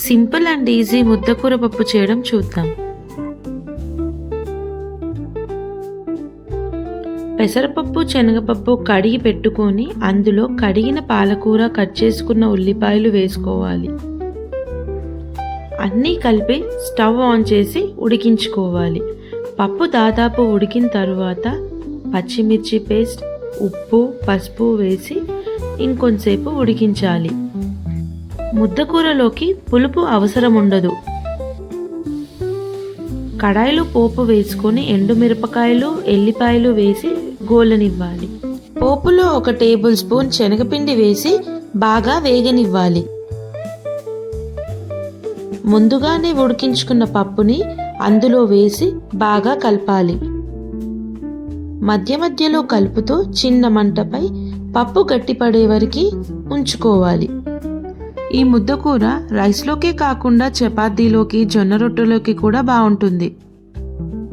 Simple and easy ముద్దకూర పప్పు చేయడం చూద్దాం. పెసరపప్పు, శనగపప్పు కడిగి పెట్టుకొని అందులో కడిగిన పాలకూర, కట్ చేసుకున్న ఉల్లిపాయలు వేసుకోవాలి. అన్నీ కలిపి స్టవ్ ఆన్ చేసి ఉడికించుకోవాలి. పప్పు దాదాపు ఉడికిన తరువాత పచ్చిమిర్చి పేస్ట్, ఉప్పు, పసుపు వేసి ఇంకొంచెంసేపు ఉడికించాలి. ముద్దకూరలోకి పులుపు అవసరం ఉండదు. కడాయిలో పోపు వేసుకొని ఎండుమిరపకాయలు, ఎల్లిపాయలు వేసి గోలనివ్వాలి. పోపులో 1 టేబుల్ స్పూన్ శనగపిండి వేసి బాగా వేగనివ్వాలి. ముందుగానే ఉడికించుకున్న పప్పుని అందులో వేసి బాగా కలపాలి. మధ్య మధ్యలో కలుపుతూ చిన్న మంటపై పప్పు గట్టిపడే వరకు ఉంచుకోవాలి. ఈ ముద్దకూర రైస్లోకే కాకుండా చపాతీలోకి, జొన్న రొట్టెలోకి కూడా బాగుంటుంది.